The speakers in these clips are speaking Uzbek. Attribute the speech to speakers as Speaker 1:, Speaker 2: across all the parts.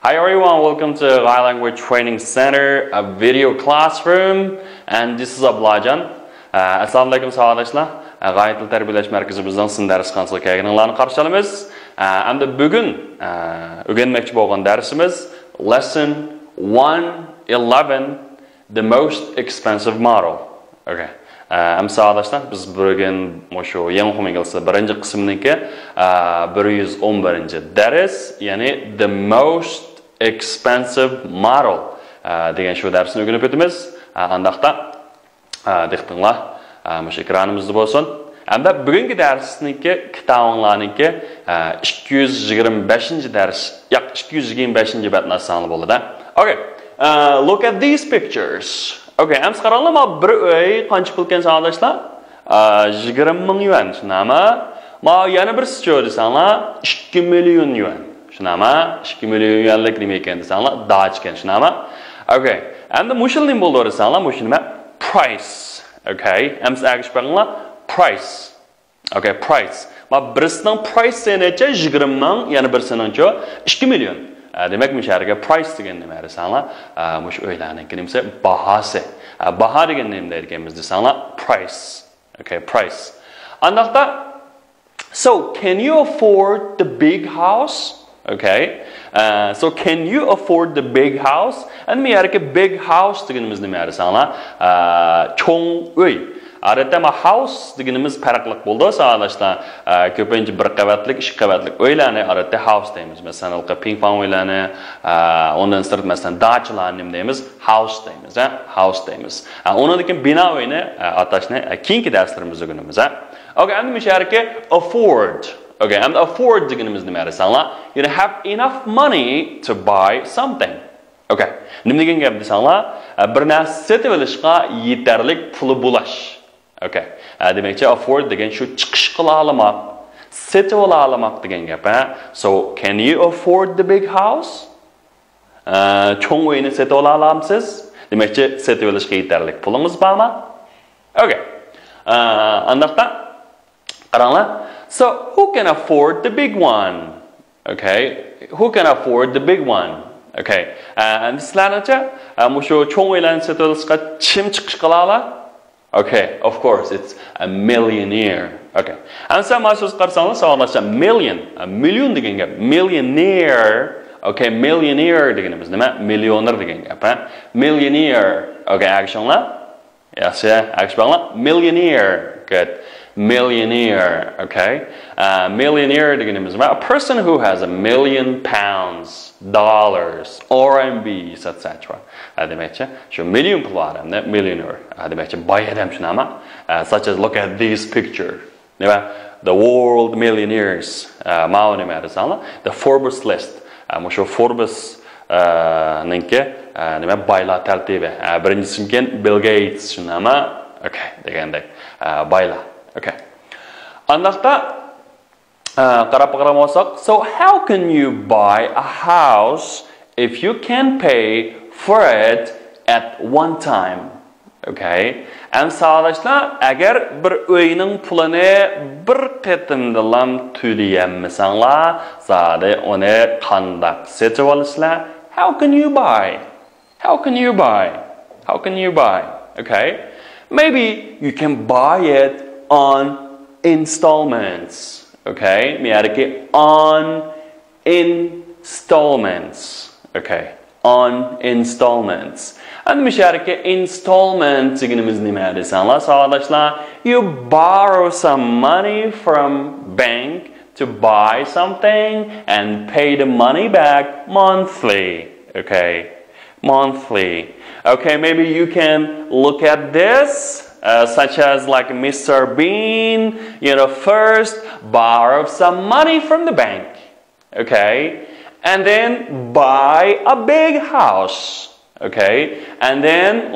Speaker 1: Hi everyone, welcome to Gai Language Training Center, a video classroom, and this is Ablajan. Assalamu alaikum savatdaşlar. Gai til tərbiyləş mərkəzimizdən sizin dərs qansılı kəyginlərini qarşı alımız. Əmdə bugün öyrənməkçi bolğan dərsimiz Lesson 111, The Most Expensive Model. Okay. Savatdaşlar, biz bugün şu yeni İngilizce birinci qismniki 111. dərs, yani The Most Expensive Model degan şu dərsini öyrənib ötümüz. Andaqda diqqətinizlər məş ekranımızda bolsun. Əmdə bugünkü dərsniki kitabınlarniki 225-ci dərs, yoq 225-ci bətnə sanlı boldu. Okay. Look at these pictures. Okay, əms qaranlama bir öy qancha pul ekan savatdaşlar? 20 ming yuan. Shunami? Ma yana bir sicho desanglar 2 million yuan. Shunami? 2 million yuanlik nima ekan desanglar? Dach ekan, shunami? Okay. Endi mushul nima bo'ldi desanglar? Mushul nima? Price. Okay. Əms agish baqinglar price. Okay, price. Ma birisining price necha? 20 ming, yana birisining-chi 2 million. Demek müşarike price degan nima desanglar, mush o'ylarniki nimsa bahasi. Baha degan nima deyotganmiz desanglar price. Okay, price. Andaqda so can you afford the big house? Okay. So can you afford the big house? And müşarike big house deganimiz nima desanglar, cho'ng uy. Adətdə house deganimiz farqlıq bo'ldi. Savatdaşlar, ko'pincha bir qavatlik, ikki qavatlik uylarni adətdə house deymiz. Masalan, ping-pong uylarni, ondan sırt masalan dachlarni nima deymiz? House deymiz, house deymiz. Ondan bina uyni atashni keyingi darslarimizda o'rganamiz. Okay, endi müşarike afford. Okay, endi afford deganimiz nima desanglar? You have enough money to buy something. Okay. Nima degan gap desanglar? Bir narsa sotib olishga yetarli puli bo'lish. Okay. Demekçi afford degan shu chiqish qila olmak, setib ola olmak degan gap. So, can you afford the big house? Cho'ng uyni setib ola olamsiz? Demekçi setib olishga yetarli pulingiz bormi? Okay. Andaqda qaranglar. So, who can afford the big one? Okay. Who can afford the big one? Okay. And sizlarcha mushu cho'ng uylarni setib olishga kim chiqish qila oladi? Okay, of course, it's a millionaire. Okay. And some of us are million degan gap. Millionaire. Okay, millionaire deganimiz nima? Millioner degan gap. Millionaire. Okay, actionlar. Yes, yeah, actionlar. Millionaire. Good. Millionaire. Okay. Millionaire deganimiz nima? A person who has £1 million, dollars, RMBs, etc. Demekçi, şu milyon pul var hem de millionaire. Demekçi bay adam şunama. Such as look at this picture. Nima? The world millionaires. Mao nima desanglar? The Forbes list. Şu Forbes ninki nima baylar tartibi. Birinchisidan Bill Gates şunama. Okay, degandek. Baylar. Okay. Andaqda qarab olsak, so how can you buy a house if you can pay for it at one time? Okay. And savatdaşlar, agar bir uyning pulini bir qatimdalam to'layolmasanglar, zade uni qanday setib olasizlar? How can you buy? How can you buy? How can you buy? Okay. Maybe you can buy it on installments. Okay. Miyadaki on installments. Okay. On installments. And müşarike installment deganimiz nima desanglar, savatdaşlar, you borrow some money from bank to buy something and pay the money back monthly. Okay. Monthly. Okay, maybe you can look at this such as like Mr. Bean, first borrow some money from the bank. Okay. And then buy a big house, okay? And then,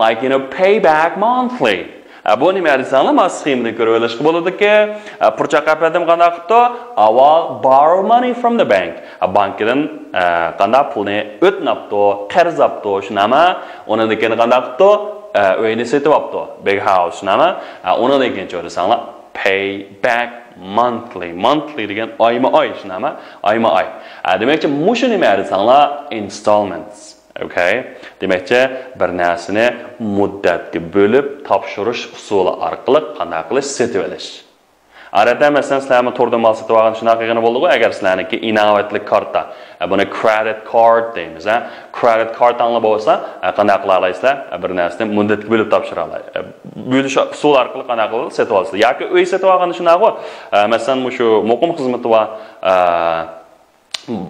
Speaker 1: pay back monthly. Bu nima desanglar, men sxemani ko'rib olishga bo'ladiki, purcha qapadim qanday qilibdi? Avval borrow money from the bank. Bankdan qanday pulni o'tnabdi, qarz olibdi, shunami? Undan keyin qanday qilibdi? Uyni setib olibdi, big house, shunami? Undan keyin desanglar, pay back monthly. Monthly degan oyma-oy, tushunami? Oyma-oy. Demakchi, mushu nima desanglar? Installments. Okay? Demakchi, bir narsani muddatga bo'lib topshirish usuli orqali qanday qilish setib olish. Arada masalan sizlarni to'rdan mal setib olgan shunaqa qilgani bo'ldi-ku, agar sizlarniki inovatli karta, buni credit card deymiz, credit card tanlab bo'lsa, qanday qila olasizlar? Bir narsani muddatga bo'lib topshira olasiz. Bo'lish usuli orqali qanday qilib setib olasizlar? Yoki uy setib olganda shunaqa, masalan, shu muqim xizmati va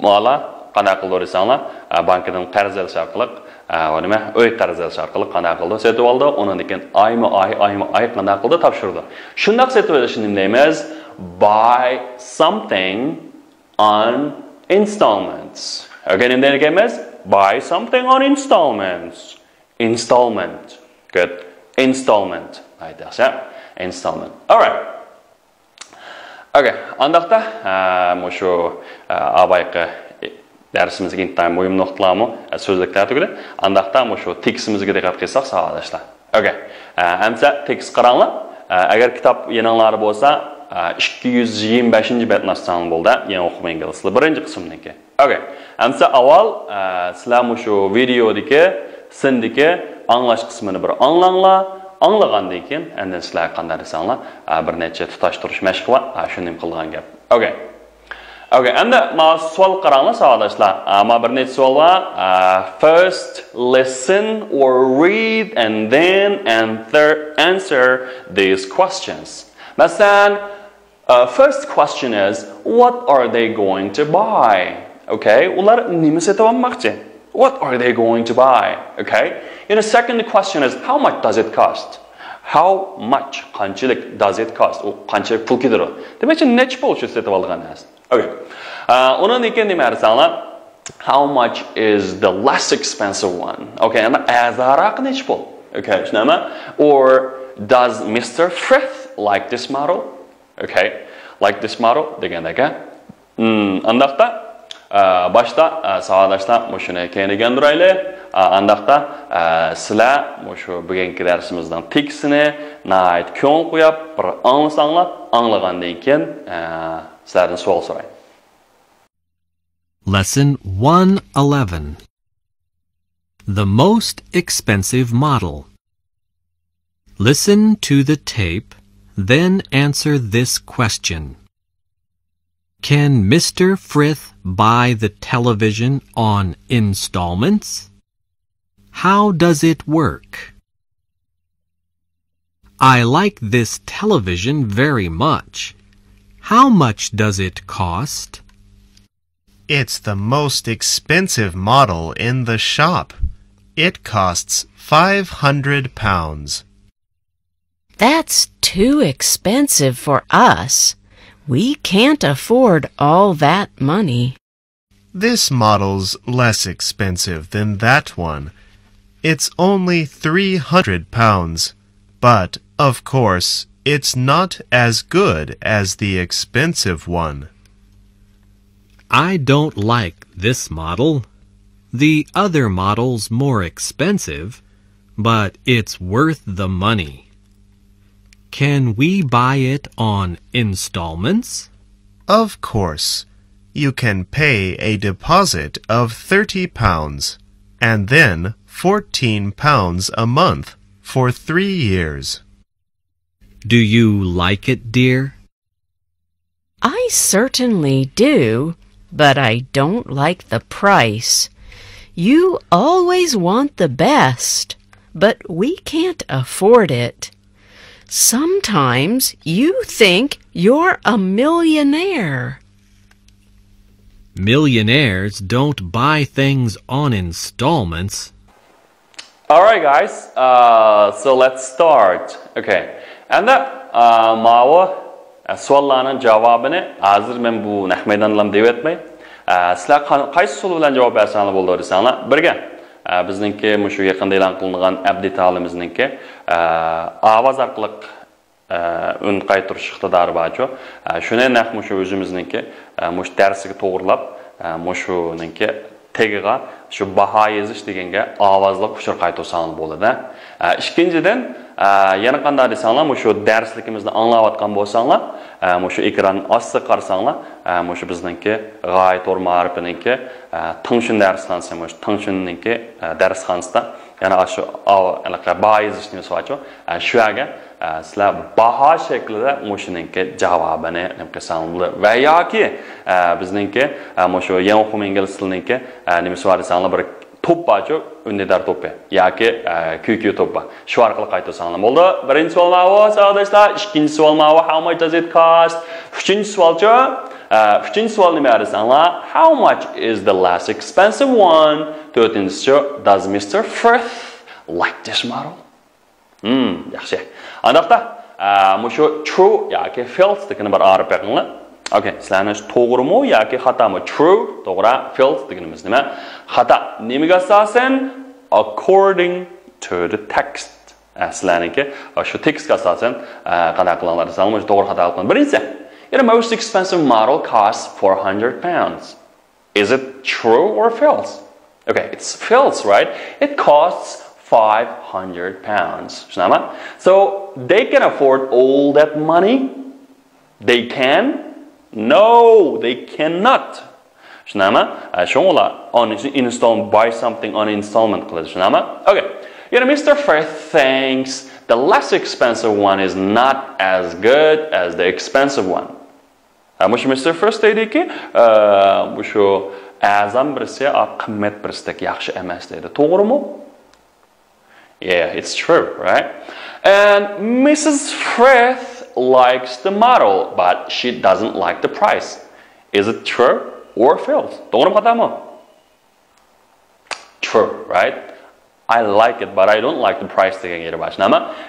Speaker 1: mala qanday qilib o'risanglar, bankdan qarz olish orqali nima uy qarz olish orqali qanday qildi setib oldi, undan keyin oyma-oy qanday qildi topshirdi. Shundoq setib olishni nima deymiz? Buy something on installments. Okay, nima deymiz? Buy something on installments. Installment. Good. Installment. Aytasiz, installment. All right. Okay, andaqda mushu abayqi dərsimizə intayın mühim nöqtələrmi sözlüklər tügüdü. Andaqda şu teksimizə diqqət qilsaq sağollaşlar. Okay. Əmsə tekst qaranglar. Əgər kitab yanınları bolsa 225-ci bətni açsanız bo'ldi. Yəni oxuma inglizli birinci qismniki. Okay. Əmsə avval sizlar şu videodagi sindiki anglash qismini bir anglanglar. Anlagandan keyin endi sizlar qanday desanglar bir necha tutashtirish mashqi bor. Shuni qilgan gap. Okay. Okay, endi ma savol qaranglar savoldoshlar. Ma bir necha savol bor. First listen or read and then answer these questions. Masalan, first question is, what are they going to buy? Okay, ular nima setib olmoqchi? What are they going to buy? Okay. The second question is, how much does it cost? How much qanchalik does it cost? U qanchalik pul ketadi? Demakchi, necha pul setib olgan narsa. Okay. Undan keyin nima desanglar? How much is the less expensive one? Okay, and azaraq necha pul? Okay, shunami? Or does Mr. Frith like this model? Okay, like this model degandaka. Andaqda boshda savolashlar mushuni keyin degandirayli. Andaqda sizlar mushu bugungi darsimizdan tekstini nayt ko'ngil qo'yib bir anglasanglar, anglagandan keyin sizlardan savol so'rayman.
Speaker 2: Lesson 111. The most expensive model. Listen to the tape, then answer this question. Can Mr. Frith buy the television on installments? How does it work? I like this television very much. How much does it cost?
Speaker 3: It's the most expensive model in the shop. It costs £500.
Speaker 4: That's too expensive for us. We can't afford all that money.
Speaker 3: This model's less expensive than that one. It's only £300, but, of course, it's not as good as the expensive one.
Speaker 2: I don't like this model. The other model's more expensive, but it's worth the money. Can we buy it on installments?
Speaker 3: Of course. You can pay a deposit of £30 and then £14 a month for 3 years.
Speaker 2: Do you like it, dear?
Speaker 4: I certainly do, but I don't like the price. You always want the best, but we can't afford it. Sometimes you think you're a millionaire.
Speaker 2: Millionaires don't buy things on installments.
Speaker 1: Alright guys, so let's start. Okay. And mavi savollarning javobini hozir men bu nahmaydanlam deb aytmay. Sizlar qaysi savol bilan javob bersanglar bo'ldi desanglar, birga bizningki shu yaqinda e'lon qilingan abdiy ta'limimizningki ovoz orqali ün qaytirish iqtidori bor-ku. Shuni naq shu o'zimizningki shu darsiga to'g'rilab, shuningki tegiga shu baho yozish deganga ovozli qo'shir qaytarsangiz bo'ladi. Ikkinchidan yana qanday desanglar, shu darsligimizni anglayotgan bo'lsanglar, shu ekran ostida qarasanglar, shu bizningki g'oya to'r ma'rifiningki tangshun darsxonasi, tangshunningki darsxonasida yana shu bayizishni so'rachu, shu yerga sizlar baho shaklida mushuninki javobini qilsanglar va yoki bizningki shu yangi o'quv ingliz tilininki nima so'rasanglar bir to'p borchu, undidar to'pi yoki QQ to'pi. Shu orqali qaytarsanglar bo'ldi. Birinchi savol ma'vo savoldoshlar, ikkinchi savol ma'vo how much does it cost? Uchinchi savolchi, uchinchi savol nima desanglar, how much is the less expensive one? To'rtinchisi, does Mr. Frith like this model? Yaxshi. Aniqda, shu true yoki false degani bir arab yaqinlar. Okay, sizlarni to'g'rimi yoki xatomi? True, to'g'ri, false deganimiz nima? Xato. Nimaga asosan? According to the text. Sizlarniki shu tekstga asosan qanday qilinglar desanglar, to'g'ri xato qilgan. Birinchisi, the most expensive model costs 400 pounds. Is it true or false? Okay, it's false, right? It costs 500 pounds. So they can afford all that money? They can? No, they cannot. Buy something on installment. Okay. Mr. Frith thinks the less expensive one is not as good as the expensive one. Mr. Frith dediki, azam birisi qimmat birisdek yaxshi emas dedi. To'g'rimi? Yeah, it's true, right? And Mrs. Frith likes the model, but she doesn't like the price. Is it true or false? True, right? I like it, but I don't like the price.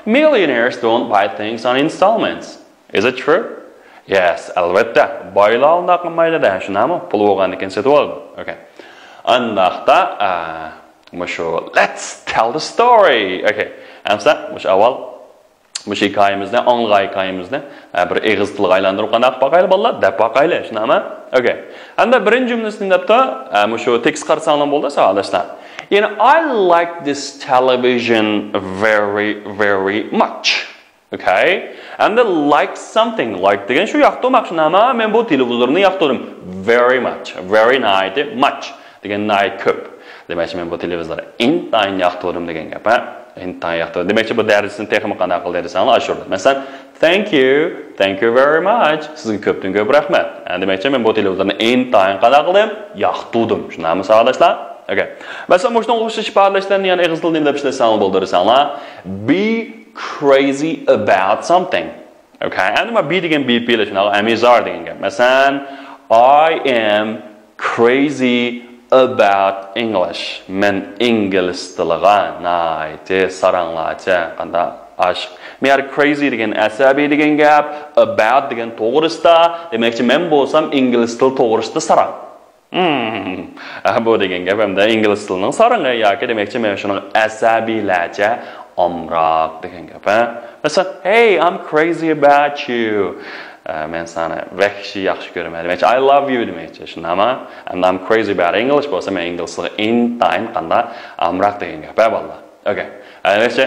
Speaker 1: Millionaires don't buy things on installments. Is it true? Yes, albatta. Boylar unda qilmaydi da, shunami? Pul bo'lgandan setib oldi. Okay. Andaqda let's tell the story. Okay. Amsa, avval hikoyamizni, ang'ay hikoyamizni bir eg'iz tilga aylantirib qanday baqayli bolalar, deb baqayli, shunami? Okay. Endi birinchi jumlasini debda, shu tekst qarsanglar bo'ldi, savoldoshlar. I like this television very, very much. Okay? And they like something. Like degan shu yoqtirmoq, shunami? Men bu televizorni yoqtirdim. Very much. Very nice, much. Degan nice ko'p. Demak, men bu televizorni intayin yoqtirdim degan gap, ha? Intayin yoqtirdim. Demak, bu darsni texnik qanday qildi desanglar, ashurda. Masalan, thank you very much. Sizga ko'pdan ko'p rahmat. Demak, men bu televizorni intayin qanday qildim? Yoqtirdim. Shunami, savoldoshlar? Okay. Masalan, bu shunday o'xshash ifodalashlarni yana eg'iz tilida deb ishlasanglar bo'ldirsanglar, be crazy about something. Okay. And be degan be pelish, amizar degan gap. Masalan, I am crazy about English. Men ingliz tiliga nayti saranglacha qanda aşk. Men crazy degan asabiy degan gap, about degan to'g'risida, demakchi men bo'lsam ingliz til to'g'risida sarang. Bu degan gap hamda ingliz tilining sarang'i yoki demakchi men shuni asabiylarcha omroq degan gap. Masalan, hey, I'm crazy about you. Men seni vahshiy yaxshi ko'raman. Demakchi I love you demakchi, shunami? And I'm crazy about English bo'lsa men ingliz tiliga intayin qanday omroq degan gap, bolalar. Okay. Demakchi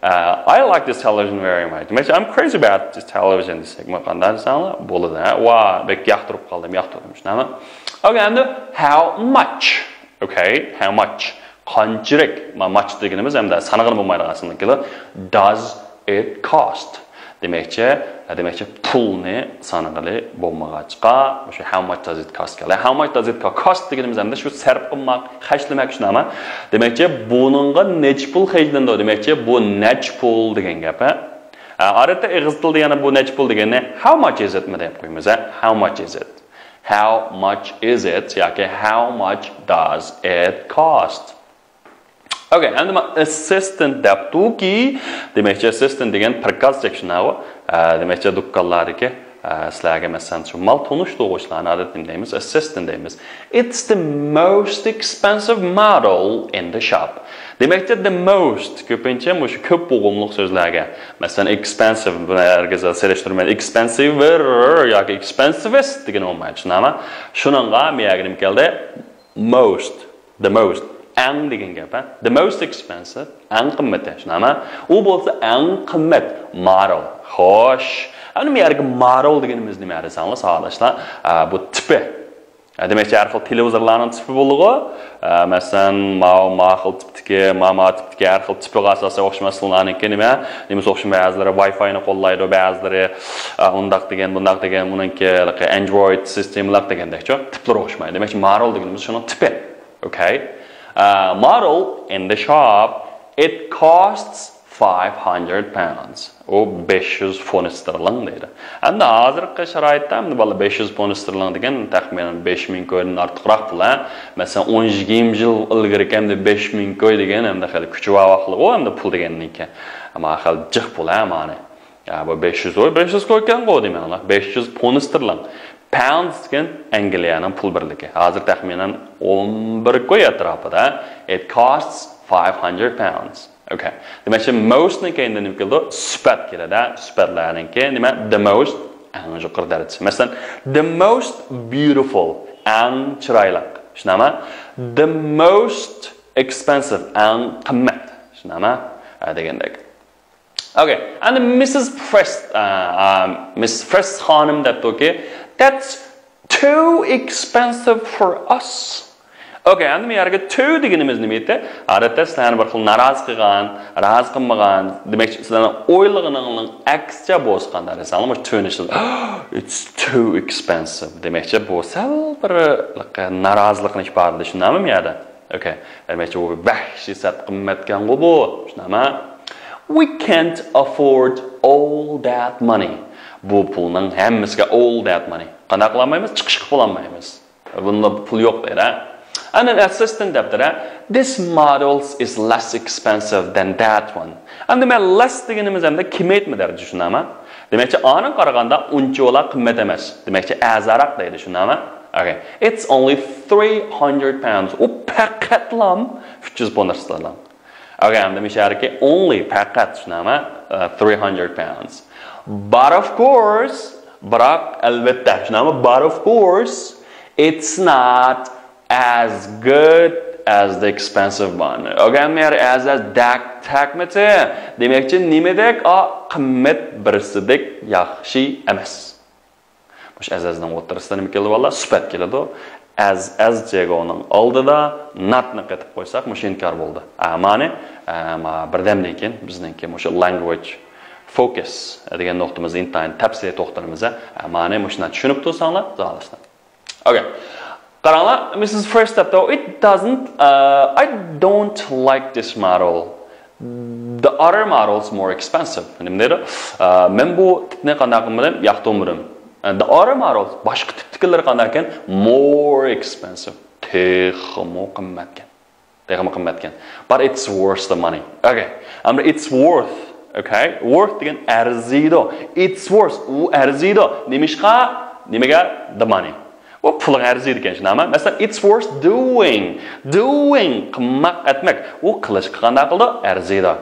Speaker 1: I like this television very much. Demakchi I'm crazy about this television desak, qanday desanglar bo'ladi. Va bek yoqtirib qoldim, shunami? Okay, and how much? Okay, how much? Qanchalik? Much deganimiz hamda sanag'ini bo'lmaydigan aslida. Does it cost? Demakchi pulni sanag'ili bo'lmag'achqa, o'sha how much does it cost? How much does it cost deganimiz hamda shu sarf qilmoq, xarjlamoq shunami? Demakchi buningga nech pul xarjlandi? Demakchi bu nech pul degan gap. Odatda eg'iz tilda yana bu nech pul degani how much is it deb qo'yamiz. How much is it? How much is it? Yoki how much does it cost? Okay, and the assistant debtuki, demakchi assistant degan prikaz seksiyoni, demakchi dukkanlardagi sizlarga masalan shu mal to'g'ishlarni odatda deymiz, assistant deymiz. It's the most expensive model in the shop. Demakchi the most ko'pincha shu ko'p bo'g'imliq so'zlarga, masalan expensive bularga selishtirmaydi, expensive yoki expensivest degan olmaydi, shunami? Shuningga men keldi most, the most. eng degan gap, the most expensive, eng qimmat, shunami? U bo'lsa eng qimmat model. Xo'sh, ana bu yerga model deganimiz nima desanglar, savolashlar, bu tipi. Demakchi, har xil televizorlarning tipi bo'ladi. Masalan, ma'qul tipdagi, tipdagi har xil tipiga asosan o'xshamasliklariga nima? Nima o'xshamay, ba'zilari Wi-Fi ni qo'llaydi, ba'zilari undaq degan, bundaq degan, buningki Android sistemalar degandekchi, tiplar o'xshamaydi. Demakchi, model deganimiz shuning tipi. Okay? Model in the shop, it costs £500. O 500 fon sterling deydi. Endi hozirgi sharoitda endi bola 500 fon sterling degan taxminan 5000 ko'ydan ortiqroq pul. Masalan 10-20 yil ilgari kamda 5000 ko'y degan endi xali kuchuvaqli o endi pul degandan Ammo xal jiq pul ma'ni. Bu 500 ko'y ekan qo deyman. 500 fon sterling. Pounds degan Angliyaning pul birligi. Hozir taxminan 11 ko'y atrofida. It costs £500. Okay. Demakchi, most ni keyinda nima keldi? Sifat keladi. Sifatlarninki nima? The most eng yuqori darajasi. Masalan, the most beautiful, eng chiroyli. Shunami? The most expensive, eng qimmat. Shunami? Degandek. Okay. And Mrs. Miss First xonim debdi-ki, that's too expensive for us. Okay, endi men yerga to deganimiz nima edi? Odatda sizlarni bir xil naroz qilgan, rozi qilmagan, demakchi sizlarning o'ylig'ining aksicha bo'lsanda desanglar, to'nishsiz. It's too expensive. Demakchi bu sal bir narozilikni ifodalaydi, shunami men yerda? Okay, demakchi bu bahshisat qimmatgan bu, shunami? We can't afford all that money. Bu pulning hammasiga all that money. Qanday qilolmaymiz? Chiqish qilib olmaymiz. Bunda pul yo'q deydi. And an assistant deputy, this model is less expensive than that one. And the less deganimiz hamda qimmatmi derdi, tushunami? Demakchi, ona qaraganda unchola qimmat emas. Demakchi, azaraq deydi, tushunami? Okay. It's only £300. U faqatlam 300 pound sterling. Okay, hamda misharki only faqat, tushunami? £300. But of course, biroq albatta, tushunami? But of course, it's not as good as the expensive one. Okay, as takmeti. Demakchi, nimedek qimmat birsidek yaxshi emas. Mush azazning o'rtasida nima keldi vallah? Sifat keladi. Az jegoning oldida natni qetib qo'ysak, mush inkor bo'ldi. Ma'ni, birdamdan keyin bizningki mush language focus degan nuqtamizda intayin tafsiliy to'xtalamiz. Ma'ni mushni tushunib tursanlar, zolisdan. Okay. Qaranglar, Mrs. First though, it doesn't, I don't like this model. The other model is more expensive. Men bu tipni qanday qilmadim, yoqtirmadim. The other models, boshqa tiplar qanday ekan, more expensive. Texmo qimmatgan. But it's worth the money. Okay. It's worth, okay? Worth degan arziydi. It's worth, u arziydi. Nimaga? The money. Bu pul arziydi ekan, shunami? Masalan, it's worth doing. Qimmat etmek. U qilish qanday qildi? Arziydi.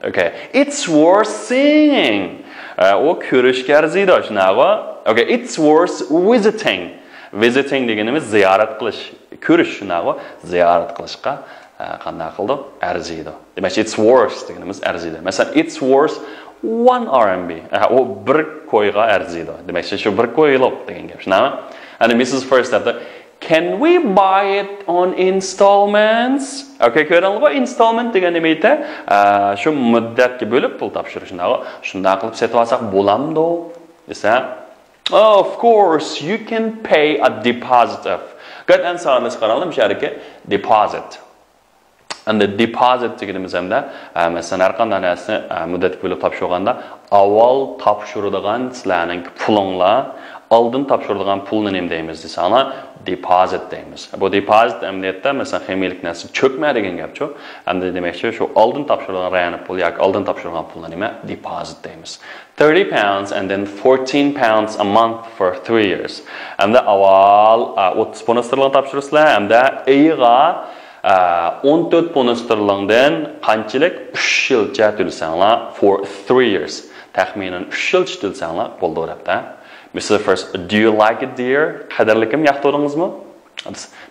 Speaker 1: Okay. It's worth seeing. U ko'rishga arziydi, shunaqo? Okay, it's worth visiting. Visiting deganimiz ziyorat qilish, ko'rish, shunaqo? Ziyorat qilishga qanday qildi? Arziydi. Demak, it's worth deganimiz arziydi. Masalan, it's worth 1 RMB. U bir qo'yga arziydi. Demak, shu bir qo'yilib degan gap, shunami? And Mrs. First said, can we buy it on installments? Okay, ko'ringlar, installment degan nima edi? Shu muddatga bo'lib pul topshirish, shunday qilib setib olsak bo'lamdi desa, of course, you can pay a deposit of. Good answer on this qaranglar, shariki deposit. And the deposit deganimiz hamda, masalan, har qanday narsani muddat bo'lib topshirganda, avval topshiradigan sizlarning pulinglar oldin topshirilgan pulni nima deymiz desanglar, deposit deymiz. Bu deposit amniyatda masalan ximiylik narsa cho'kma degan gapchu. Endi demakchi shu oldin topshirilgan rayani pul yoki oldin topshirilgan pulni nima? Deposit deymiz. £30 and then £14 a month for 3 years. Endi avval 30 pound sterling topshirsizlar, endi iyiga 14 pound sterlingdan qanchalik 3 yilcha to'lsanglar for 3 years. Taxminan 3 yilcha to'lsanglar bo'ldi, o'rabda. Mr. First, do you like it, dear? Qadrlikim, yoqtirdingizmi?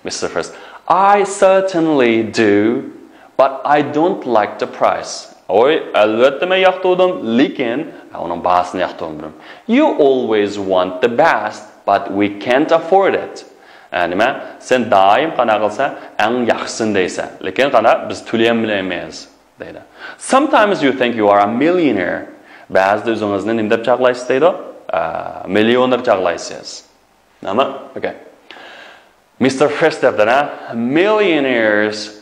Speaker 1: Mr. First, I certainly do, but I don't like the price. Oy, albatta men yoqtirdim, lekin uning bahasini yoqtirdim. You always want the best, but we can't afford it. Nima? Sen doim qana qilsa, eng yaxshisin deysan, lekin qana biz to'lay olmaymiz, deydi. Sometimes you think you are a millionaire. Ba'zida o'zingizni nima deb chaqlaysiz deydi? Millioner chaqlaysiz. Nima? Okay. Mr. First debdana, millionaires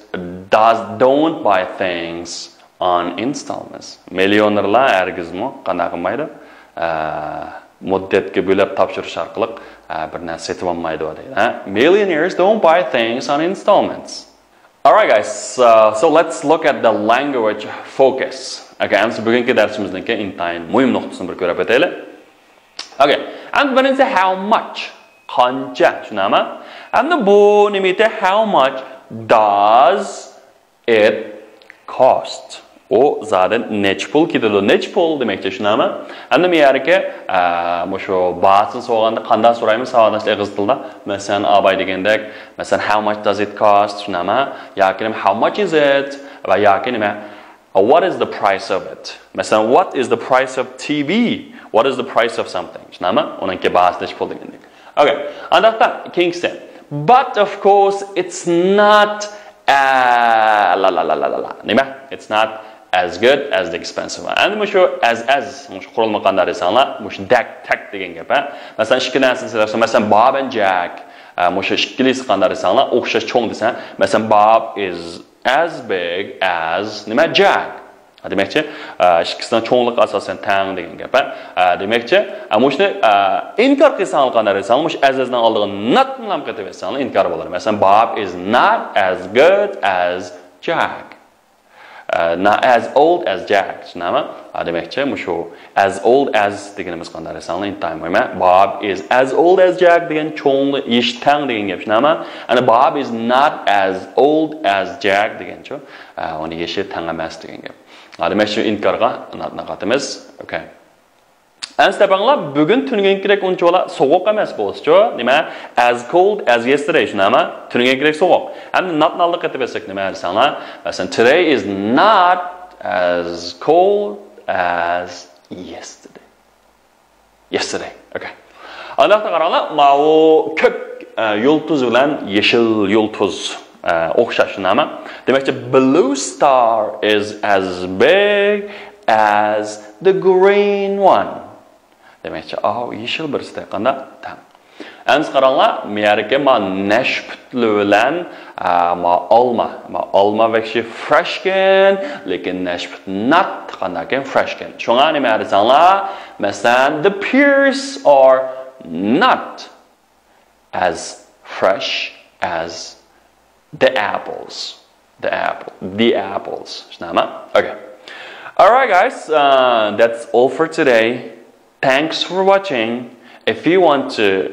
Speaker 1: don't buy things on installments. Millionerlar ergizmi qana qilmaydi? Muddatga bo'lib topshirish orqali bir narsa setib olmaydi deydi. Millionaires don't buy things on installments. Alright guys, so let's look at the language focus. Okay, endi bugungi darsimizningki intayin muhim nuqtasini bir ko'rib o'taylik. Okay, and birinchi how much? Qancha, tushunami? Endi bu nima edi? How much does it cost? O zaten nech pul ketadi. Nech pul demakchi, tushunami? Endi men yerga shu bahsni so'raganda qanday so'raymiz savodashlar ingliz tilida? Masalan, abay degandek, masalan, how much does it cost? Tushunami? Yoki how much is it? Va yoki nima? What is the price of it? Masalan, what is the price of TV? What is the price of something? Tushunami? Uningki bahs nech pul degandek. Okay. Andaqda keyingisi. But of course, it's not nima? It's not as good as the expensive one. And mushu as mushu qurilma qanday desanlar, mushu tak degan gap. Masalan, ikki narsani sizlar, masalan, Bob and Jack, mushu ikkilisi qanday desanlar, o'xshash cho'ng desan, masalan, Bob is as big as nima Jack. Demakchi, ikkisidan cho'nglik asosan tang degan gap. Demakchi, mushni inkor qilsan qanday desanlar, mush azizdan oldiga not bilan qaytaversanlar inkor bo'ladi. Masalan, Bob is not as good as Jack. Not as old as Jack. Tushunami? Demakchi, mushu as old as deganimiz qanday desanlar intaymay. Bob is as old as Jack degan cho'ngli eshitang degan gap, tushunami? And Bob is not as old as Jack deganchi, uni yeshi tang emas degan gap. Demakchi inkorga naqatimiz. Okay. Anstapanglar bugun tungankidek unchola sovuq emas bo'lsa-chi, nima? As cold as yesterday, tushunami? Tungankidek sovuq. Endi notni olib ketib bersak nima desanlar? Masalan, today is not as cold as yesterday. Yesterday. Okay. Aniqta qaranglar, mana ko'k yulduz bilan yeshil yulduz o'xshash, tushunami? Demakchi blue star is as big as the green one. Demakchi, yeshil birisi qanda tam. Endi qaranglar, men yerga men nashputli bilan olma vaqti freshken, lekin nashput not qandakan freshken. Shunga nima desanglar, masalan, the pears are not as fresh as the apples. The apples. Okay. Alright guys, that's all for today. Thanks for watching. If you want to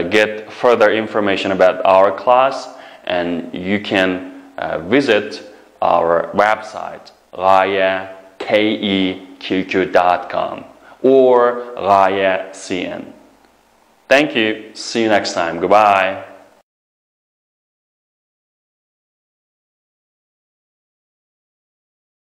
Speaker 1: get further information about our class, and you can visit our website gayakeqq.com or gayacn. Thank you. See you next time. Goodbye.